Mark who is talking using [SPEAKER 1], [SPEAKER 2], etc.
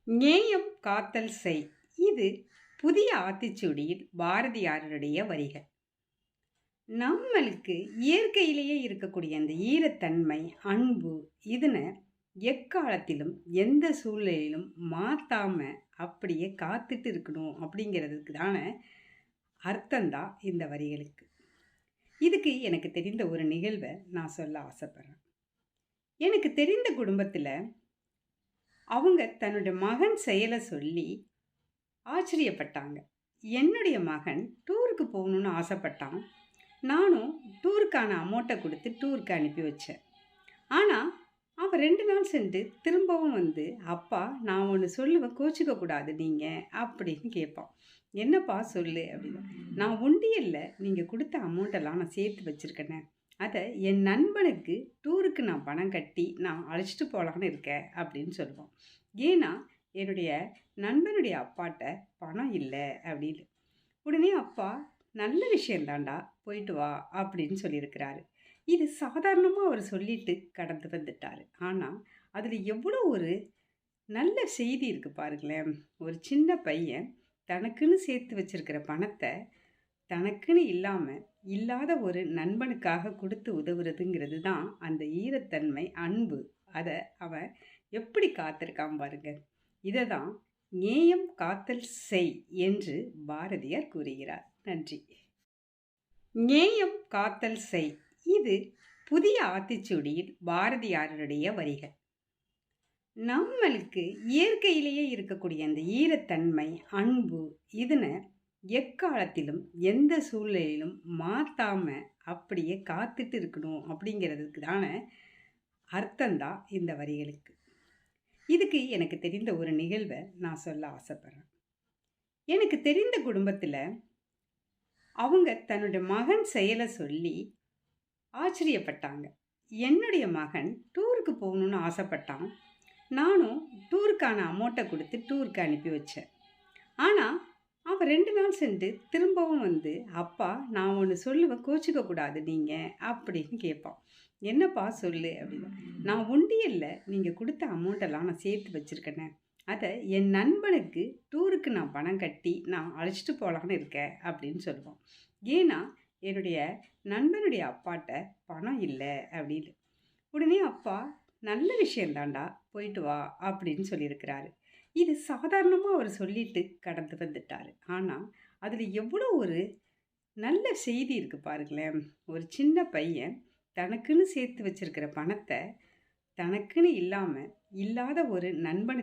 [SPEAKER 1] நேயம் காத்தல் செய். இது புதிய ஆத்திச்சூடியில் பாரதியாருடைய வரிகள். நம்மளுக்கு இயற்கையிலேயே இருக்கக்கூடிய அந்த ஈரத்தன்மை, அன்பு இதனை எக்காலத்திலும் எந்த சூழ்நிலையிலும் மாத்தாம அப்படியே காத்துட்டு இருக்கணும் அப்படிங்கிறதுக்கு தான அர்த்தம்தான் இந்த வரிகளுக்கு. இதுக்கு எனக்கு தெரிந்த ஒரு நிகழ்வை நான் சொல்ல ஆசைப்படுறேன். எனக்கு தெரிந்த குடும்பத்தில் அவங்க தன்னுடைய மகன் செயலை சொல்லி ஆச்சரியப்பட்டாங்க. என்னுடைய மகன் டூருக்கு போகணுன்னு ஆசைப்பட்டான். நானும் டூருக்கான அமௌண்ட்டை கொடுத்து டூருக்கு அனுப்பி வச்சேன். ஆனால் அவன் 2 நாள் சென்று திரும்பவும் வந்து, அப்பா நான் ஒன்று சொல்லுவேன், கோச்சிக்க கூடாது நீங்கள் அப்படின்னு கேட்பான். என்னப்பா சொல்லு அப்படின்னு. நான் உண்டியலில் நீங்கள் கொடுத்த அமௌண்ட்டெல்லாம் நான் சேர்த்து வச்சுருக்கேனே, அதை என் நண்பனுக்கு டூருக்கு நான் பணம் கட்டி நான் அழைச்சிட்டு போகலான்னு இருக்கேன் அப்படின்னு சொல்லுவான். ஏன்னா என்னுடைய நண்பனுடைய அப்பாட்ட பணம் இல்லை அப்படின்னு. உடனே அப்பா நல்ல விஷயந்தாண்டா, போயிட்டு வா அப்படின்னு சொல்லியிருக்கிறாரு. இது சாதாரணமாக அவர் சொல்லிட்டு கடந்து வந்துட்டார். ஆனால் அதில் எவ்வளோ ஒரு நல்ல செய்தி இருக்குது பாருங்களேன். ஒரு சின்ன பையன் தனக்குன்னு சேர்த்து வச்சிருக்கிற பணத்தை தனக்குன்னு இல்லாமல் இல்லாத ஒரு நண்பனுக்காக கொடுத்து உதவுறதுங்கிறது தான் அந்த ஈரத்தன்மை, அன்பு. அதை அவன் எப்படி காத்திருக்கான் பாருங்க. இதை தான் நேயம் காத்தல் செய் என்று பாரதியார் கூறுகிறார். நன்றி. நேயம் காத்தல் செய். இது புதிய ஆத்திச்சூடியில் பாரதியாருடைய வரிகள். நம்மளுக்கு இயற்கையிலேயே இருக்கக்கூடிய அந்த ஈரத்தன்மை, அன்பு இதனை எக்காலத்திலும் எந்த சூழ்நிலையிலும் மாத்தாம அப்படியே காத்துட்டு இருக்கணும் அப்படிங்கிறதுக்கு தான அர்த்தம்தான் இந்த வரிகளுக்கு. இதுக்கு எனக்கு தெரிந்த ஒரு நிகழ்வை நான் சொல்ல ஆசைப்படுறேன். எனக்கு தெரிந்த குடும்பத்தில் அவங்க தன்னுடைய மகன் செயலை சொல்லி ஆச்சரியப்பட்டாங்க. என்னுடைய மகன் டூருக்கு போகணுன்னு ஆசைப்பட்டான். நானும் டூருக்கான அமௌண்ட்டை கொடுத்து டூருக்கு அனுப்பி வச்சேன். ஆனால் அவன் 2 நாள் சென்று திரும்பவும் வந்து, அப்பா நான் ஒன்று சொல்லுவேன், கோச்சிக்க கூடாது நீங்கள் அப்படின்னு கேட்பான். என்னப்பா சொல்லு அப்படின்னு. நான் உண்டியலில் நீங்கள் கொடுத்த அமௌண்ட்டெல்லாம் நான் சேர்த்து வச்சுருக்கேனே, அதை என் நண்பனுக்கு டூருக்கு நான் பணம் கட்டி நான் அழைச்சிட்டு போகலான்னு இருக்கேன் அப்படின்னு சொல்லுவான். ஏன்னா என்னுடைய நண்பனுடைய அப்பாட்ட பணம் இல்லை அப்படின்னு. உடனே அப்பா நல்ல விஷயந்தாண்டா, போயிட்டு வா அப்படின்னு சொல்லியிருக்கிறாரு. இது சாதாரணமாக அவர் சொல்லிட்டு கடந்து வந்துட்டார். ஆனால் அதில் எவ்வளோ ஒரு நல்ல செய்தி இருக்குது பாருங்களேன். ஒரு சின்ன பையன் தனக்குன்னு சேர்த்து வச்சிருக்கிற பணத்தை தனக்குன்னு இல்லாமல் இல்லாத ஒரு நண்பனுக்கு